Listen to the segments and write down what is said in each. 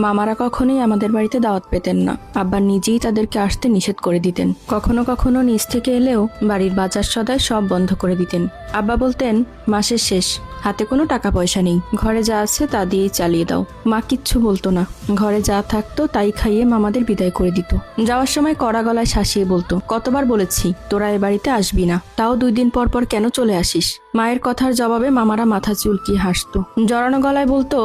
মামারা কখনোই আমাদের বাড়িতে দাওয়াত পেতেন না। আব্বা নিজেই তাদেরকে আসতে নিষেধ করে দিতেন। কখনো কখনো নিজ থেকে এলেও বাড়ির বাজার সদাই সব বন্ধ করে দিতেন। আব্বা বলতেন, মাসের শেষ, হাতে কোনো টাকা পয়সা নেই, ঘরে যা আছে তা দিয়েই চালিয়ে দাও। মা কিচ্ছু বলতো না, ঘরে যা থাকতো তাই খাইয়ে মামাদের বিদায় করে দিত। যাওয়ার সময় কড়া গলায় শাসিয়ে বলতো, কতবার বলেছি তোরা এ বাড়িতে আসবি না, তাও 2 দিন পর পর কেন চলে আসিস? মায়ের কথার জবাবে মামারা মাথা চুলকিয়ে হাসতো। জড়ানো গলায় বলতো,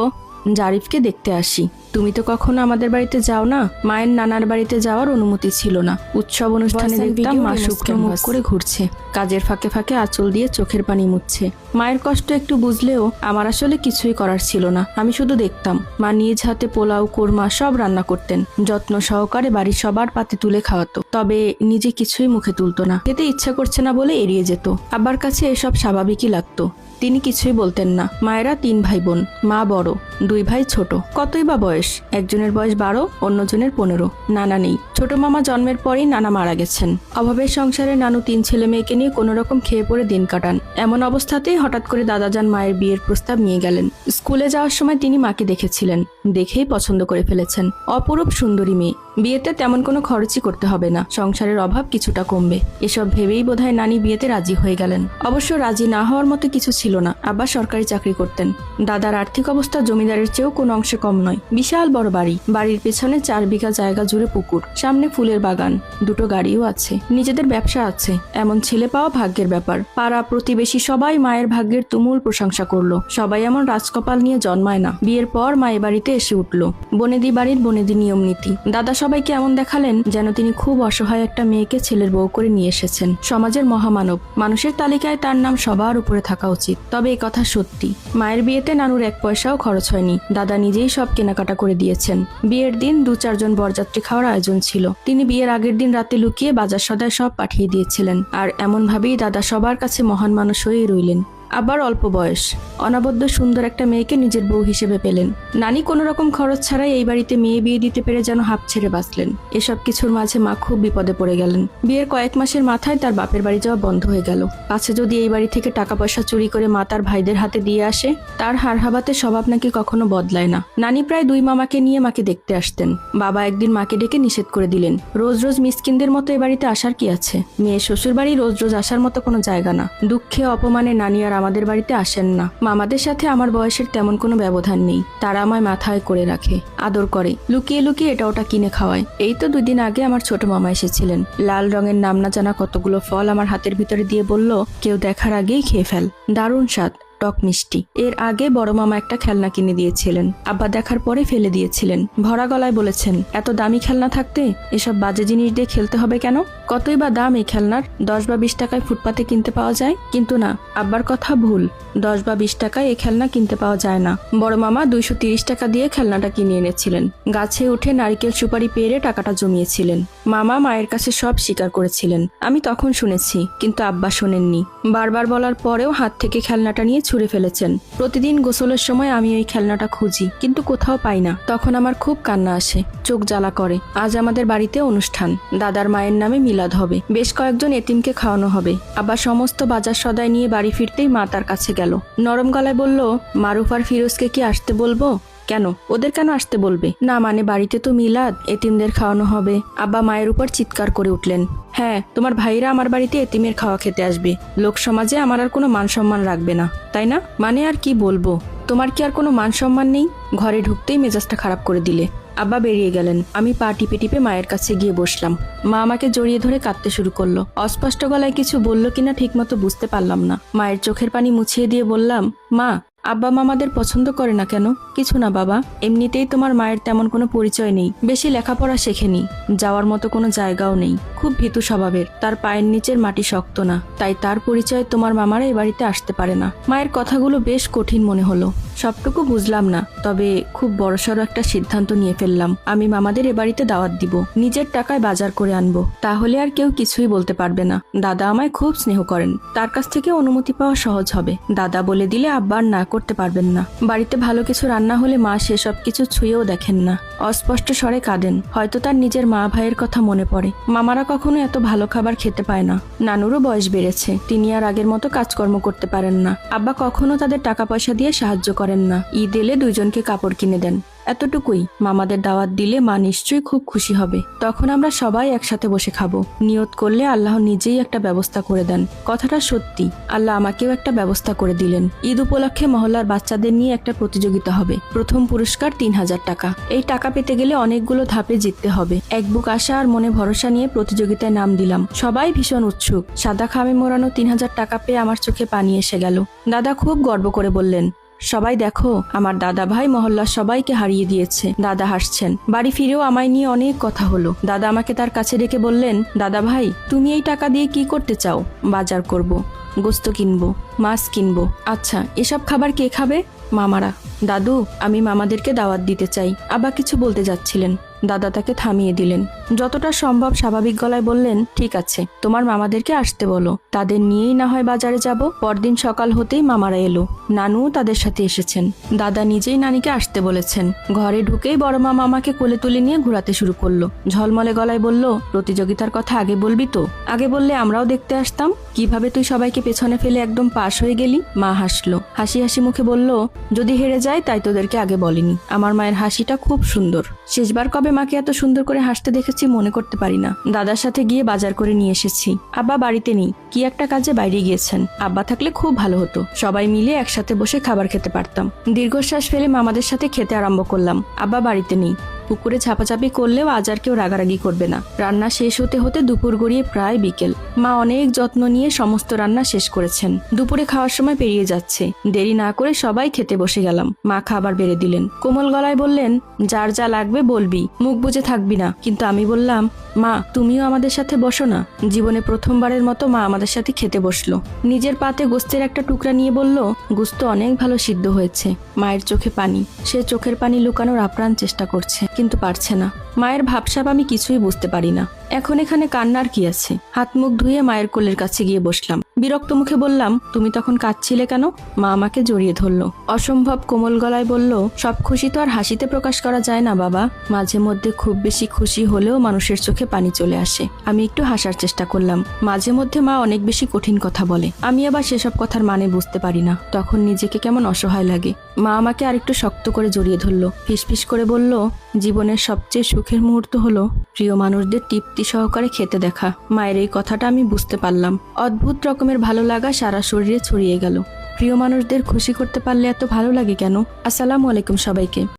জারিফকে দেখতে আসি, তুমি তো কখনো আমাদের বাড়িতে যাও না। মায়ের নানার বাড়িতে যাওয়ার অনুমতি ছিল না। উৎসব অনুষ্ঠানে দেখতাম মা শুকনো মুখ করে ঘুরছে, কাজের ফাঁকে ফাঁকে আঁচল দিয়ে চোখের পানি মুছছে। মায়ের কষ্ট একটু বুঝলেও আমার আসলে কিছুই করার ছিল না। আমি শুধু দেখতাম। মা নিজ হাতে পোলাও, কোরমা সব রান্না করতেন, যত্ন সহকারে বাড়ির সবার পাতে তুলে খাওয়াতো। তবে নিজে কিছুই মুখে তুলতো না। খেতে ইচ্ছা করছে না বলে এড়িয়ে যেত। আব্বার কাছে এসব স্বাভাবিকই লাগতো। তিনি কিছুই বলতেন না। মায়েরা 3 ভাই বোন, মা বড়, 2 ভাই ছোট। কতই বা বয়স, একজনের বয়স 12, অন্যজনের 15। নানা নেই। ছোট মামা জন্মের পরেই নানা মারা গেছেন। অভাবের সংসারে নানু 3 ছেলে মেয়েকে নিয়ে কোনো রকম খেয়ে পড়ে দিন কাটান। এমন অবস্থাতেই হঠাৎ করে দাদাজান মায়ের বিয়ের প্রস্তাব নিয়ে গেলেন। স্কুলে যাওয়ার সময় তিনি মাকে দেখেছিলেন, দেখেই পছন্দ করে ফেলেছেন। অপরূপ সুন্দরী মেয়ে, বিয়েতে তেমন কোনো খরচই করতে হবে না, সংসারের অভাব কিছুটা কমবে। এসব ভেবেই বোধহয় নানি বিয়েতে রাজি হয়ে গেলেন। অবশ্য রাজি না হওয়ার মতো কিছু ছিল না। আব্বা সরকারি চাকরি করতেন। দাদার আর্থিক অবস্থা জমিদারের চেয়েও কোনো অংশে কম নয়। বিশাল বড় বাড়ি, বাড়ির পেছনে 4 বিঘা জায়গা জুড়ে পুকুর, সামনে ফুলের বাগান, 2টো গাড়িও আছে। নিজেদের ব্যবসা আছে। এমন ছেলে পাওয়া ভাগ্যের ব্যাপার। পাড়া প্রতিবেশী সবাই মায়ের ভাগ্যের তুমুল প্রশংসা করলো। সবাই এমন রাজকপাল নিয়ে জন্মায় না। বিয়ের পর মায়ের বাড়িতে এসে উঠলো বনেদি বাড়ির বনেদি নিয়ম নীতি। দাদা সবাইকে এমন দেখালেন যেন তিনি খুব অসহায় একটা মেয়েকে ছেলের বউ করে নিয়ে এসেছেন। সমাজের মহামানব, মানুষের তালিকায় তার নাম সবার উপরে থাকা উচিত। তবে এই কথা সত্যি, মায়ের বিয়েতে নানুর 1 পয়সাও খরচ হয়নি। দাদা নিজেই সব কেনাকাটা করে দিয়েছেন। বিয়ের দিন 2-4 জন বরযাত্রী খাওয়ার আয়োজন ছিল। তিনি বিয়ের আগের দিন রাতে লুকিয়ে বাজার সদায় সব পাঠিয়ে দিয়েছিলেন। আর এমন ভাবেই দাদা সবার কাছে মহান মানুষ হয়েই রইলেন। আবার অল্প বয়স, অনাবদ্য সুন্দর একটা মেয়েকে নিজের বউ হিসেবে পেলেন। নানি কোনো রকম খরচ ছাড়াই এই বাড়িতে মেয়ে বিয়ে দিতে পেরে যেন হাঁপ ছেড়ে বাঁচলেন। এসব কিছুর মাঝে মা খুব বিপদে পড়ে গেলেন। বিয়ের কয়েক মাসের মাথায় তার বাপের বাড়ি যাওয়া বন্ধ হয়ে গেল। পাছে যদি এই বাড়ি থেকে টাকা পয়সা চুরি করে মা তার ভাইদের হাতে দিয়ে আসে। তার হারহাবাতে স্বভাব নাকি কখনো বদলায় না। নানি প্রায় 2 মামাকে নিয়ে মাকে দেখতে আসতেন। বাবা একদিন মাকে ডেকে নিষেধ করে দিলেন, রোজ রোজ মিসকিনদের মতো এ বাড়িতে আসার কি আছে? মেয়ে শ্বশুর বাড়ি রোজ রোজ আসার মতো কোনো জায়গা না। দুঃখে অপমানে নানি আর আমাদের বাড়িতে আসেন না। মামাদের সাথে আমার বয়সের তেমন কোনো ব্যবধান নেই। তারা আমায় মাথায় করে রাখে, আদর করে, লুকিয়ে লুকিয়ে এটা ওটা কিনে খাওয়ায়। এই তো 2 দিন আগে আমার ছোট মামা এসেছিলেন। লাল রঙের নাম না জানা কতগুলো ফল আমার হাতের ভিতরে দিয়ে বলল, কেউ দেখার আগেই খেয়ে ফেল। দারুণ স্বাদ, টক মিষ্টি। এর আগে বড় মামা একটা খেলনা কিনে দিয়েছিলেন। আব্বা দেখার পরে ফেলে দিয়েছিলেন। ভরা গলায় বলেছেন, এত দামি খেলনা থাকতে এসব বাজে জিনিস দিয়ে খেলতে হবে কেন? কতই বা দাম এই খেলনার? 10 বা 20 টাকায় ফুটপাতে কিনতে পাওয়া যায়। কিন্তু না, আব্বার কথা ভুল। 10 বা 20 টাকায় এই খেলনা কিনতে পাওয়া যায় না। বড় মামা 230 টাকা দিয়ে খেলনাটা কিনে এনেছিলেন। গাছে উঠে নারিকেল সুপারি পেরে টাকাটা জমিয়েছিলেন। মামা মায়ের কাছে সব স্বীকার করেছিলেন। আমি তখন শুনেছি, কিন্তু আব্বা শোনেননি। বারবার বলার পরেও হাত থেকে খেলনাটা নিয়ে ছুঁড়ে ফেলেছেন। প্রতিদিন গোসলের সময় আমি ওই খেলনাটা খুঁজি, কিন্তু কোথাও পাই না। তখন আমার খুব কান্না আসে, চোখ জ্বালা করে। আজ আমাদের বাড়িতে অনুষ্ঠান, দাদার মায়ের নামে মিলাদ হবে, বেশ কয়েকজন এতিমকে খাওয়ানো হবে। আবার সমস্ত বাজার সদাই নিয়ে বাড়ি ফিরতেই মা তার কাছে গেল। নরম গলায় বলল, মারুফ আর ফিরোজকে কি আসতে বলবো? কেন? ওদের কেন আসতে বলবে? না মানে বাড়িতে তো মিলাদ, এতিমদের খাওয়ানো হবে। আব্বা মায়ের উপর চিৎকার করে উঠলেন, হ্যাঁ, তোমার ভাইরা আমার বাড়িতে এতিমের খাওয়া খেতে আসবে। লোক সমাজে আমার আর কোনো মান সম্মান রাখবে না, তাই না? মানে আর কি বলবো? তোমার কি আর কোনো মান সম্মান নেই? ঘরে ঢুকতেই মেজাজটা খারাপ করে দিলে। আব্বা বেরিয়ে গেলেন। আমি পা টিপে টিপে মায়ের কাছে গিয়ে বসলাম। মা আমাকে জড়িয়ে ধরে কাঁদতে শুরু করলো। অস্পষ্ট গলায় কিছু বলল কিনা ঠিক মতো বুঝতে পারলাম না। মায়ের চোখের পানি মুছিয়ে দিয়ে বললাম, মা, আব্বা মামাদের পছন্দ করে না কেন? কিছু না বাবা, এমনিতেই তোমার মায়ের তেমন কোনো পরিচয় নেই, বেশি লেখাপড়া শেখেনি, যাওয়ার মতো কোনো জায়গাও নেই, খুব ভীতু স্বভাবের, তার পায়ের নিচের মাটি শক্ত না, তাই তার পরিচয় তোমার মামারা এই বাড়িতে আসতে পারে না। মায়ের কথাগুলো বেশ কঠিন মনে হলো। সবটুকু বুঝলাম না, তবে খুব বড়সড় একটা সিদ্ধান্ত নিয়ে ফেললাম। আমি মামাদের এ বাড়িতে দাওয়াত দিব, নিজের টাকায় বাজার করে আনবো, তাহলে আর কেউ কিছুই বলতে পারবে না। দাদা আমায় খুব স্নেহ করেন, তার কাছ থেকে অনুমতি পাওয়া সহজ হবে। দাদা বলে দিলে আব্বার না করতে পারবেন না। বাড়িতে ভালো কিছু রান্না হলে মা সেসব কিছু ছুঁয়েও দেখেন না। অস্পষ্ট স্বরে কাঁদেন। হয়তো তার নিজের মা ভাইয়ের কথা মনে পড়ে। মামারা কখনো এত ভালো খাবার খেতে পায় না। নানুরও বয়স বেড়েছে, তিনি আর আগের মতো কাজকর্ম করতে পারেন না। আব্বা কখনো তাদের টাকা পয়সা দিয়ে সাহায্য করেন না। ঈদ এলে 2 জনকে কাপড় কিনে দেন। এতটুকুই। মামাদের দাওয়াত দিলে মা নিশ্চয়ই খুব খুশি হবে। তখন আমরা সবাই একসাথে বসে খাবো। নিয়ত করলে আল্লাহ নিজেই একটা ব্যবস্থা করে দেন। কথাটা সত্যি, আল্লাহ আমাকেও একটা ব্যবস্থা করে দিলেন। ঈদ উপলক্ষে মহল্লার বাচ্চাদের নিয়ে একটা প্রতিযোগিতা হবে। প্রথম পুরস্কার ৩,০০০ টাকা। এই টাকা পেতে গেলে অনেকগুলো ধাপে জিততে হবে। এক বুক আশা আর মনে ভরসা নিয়ে প্রতিযোগিতায় নাম দিলাম। সবাই ভীষণ উৎসুক। সাদা খামে মোড়ানো ৩,০০০ টাকা পেয়ে আমার চোখে পানি এসে গেল। দাদা খুব গর্ব করে বললেন, সবাই দেখো, আমার দাদা ভাই মহল্লার সবাইকে হারিয়ে দিয়েছে। দাদা হাসছেন। বাড়ি ফিরেও আমায় নিয়ে অনেক কথা হলো। দাদা আমাকে তার কাছে ডেকে বললেন, দাদা ভাই, তুমি এই টাকা দিয়ে কি করতে চাও? বাজার করব, গোস্ত কিনবো, মাছ কিনবো। আচ্ছা, এসব খাবার কে খাবে? মামারা। দাদু, আমি মামাদেরকে দাওয়াত দিতে চাই। আব্বা কিছু বলতে যাচ্ছিলেন, দাদা তাকে থামিয়ে দিলেন। যতটা সম্ভব স্বাভাবিক গলায় বললেন, ঠিক আছে, তোমার মামাদেরকে আসতে বলো, তাদের নিয়েই না হয় বাজারে যাব। পরদিন সকাল হতেই মামারা এলো। নানু তাদের সাথে এসেছেন। দাদা নিজেই নানিকে আসতে বলেছেন। ঘরে ঢুকেই বড় মামা আমাকে কোলে তুলে নিয়ে ঘোরাতে শুরু করলো। ঝলমলে গলায় বলল, প্রতিযোগিতার কথা আগে বলবি তো? আগে বললে আমরাও দেখতে আসতাম। কিভাবে তুই সবাইকে পেছনে ফেলে একদম পাশ হয়ে গেলি? মা হাসলো। হাসি হাসি মুখে বলল, যদি হেরে যায় তাই তোদেরকে আগে বলিনি। আমার মায়ের হাসিটা খুব সুন্দর। শেষবার কবে মাকে এত সুন্দর করে হাসতে দেখেছি মনে করতে পারি না। দাদার সাথে গিয়ে বাজার করে নিয়ে এসেছি। আব্বা বাড়িতে নেই, কি একটা কাজে বাইরে গিয়েছেন। আব্বা থাকলে খুব ভালো হতো, সবাই মিলে একসাথে বসে খাবার খেতে পারতাম। দীর্ঘশ্বাস ফেলে মামাদের সাথে খেতে আরম্ভ করলাম। আব্বা বাড়িতে নেই। পুকুরে ঝাপাঝাপি করলেও আজ আর কেউ রাগারাগি করবে না। রান্না শেষ হতে হতে দুপুর গড়িয়ে প্রায় বিকেল। মা অনেক যত্ন নিয়ে সমস্ত রান্না শেষ করেছেন। দুপুরে খাওয়ার সময় পেরিয়ে যাচ্ছে। দেরি না করে সবাই খেতে বসে গেলাম। মা খাবার বেড়ে দিলেন। কোমল গলায় বললেন, যার যা লাগবে বলবি, মুখ বুজে থাকবি না। কিন্তু আমি বললাম, মা তুমিও আমাদের সাথে বসো না। জীবনে প্রথমবারের মতো মা আমাদের সাথে খেতে বসলো। নিজের পাতে গোস্তের একটা টুকরা নিয়ে বলল, গোস্ত অনেক ভালো সিদ্ধ হয়েছে। মায়ের চোখে পানি। সে চোখের পানি লুকানোর আপ্রাণ চেষ্টা করছে, কিন্তু পারছে না। মায়ের ভাবসাব আমি কিছুই বুঝতে পারি না। এখন এখানে কান্নার কি আছে? হাত মুখ ধুয়ে মায়ের কোলের কাছে গিয়ে বসলাম। বিরক্ত মুখে বললাম, তুমি তখন কাঁদছিলে কেন? মা আমাকে জড়িয়ে ধরলো। অসম্ভব কোমল গলায় বলল, সব খুশি তো আর হাসিতে প্রকাশ করা যায় না বাবা। মাঝে মধ্যে খুব বেশি খুশি হলেও মানুষের চোখে পানি চলে আসে। আমি একটু হাসার চেষ্টা করলাম। মাঝে মধ্যে মা অনেক বেশি কঠিন কথা বলে, আমি আবার সেসব কথার মানে বুঝতে পারি না। তখন নিজেকে কেমন অসহায় লাগে। মা আমাকে আরেকটু শক্ত করে জড়িয়ে ধরলো। ফিসফিস করে বলল, জীবনের সবচেয়ে সুখের মুহূর্ত হলো প্রিয় মানুষদের তৃপ্তি সহকারে খেতে দেখা। মায়ের এই কথাটা আমি বুঝতে পারলাম। অদ্ভুত রকমের ভালো লাগা সারা শরীরে ছড়িয়ে গেল। প্রিয় মানুষদের খুশি করতে পারলে এত ভালো লাগে কেন? আসসালামু আলাইকুম সবাইকে।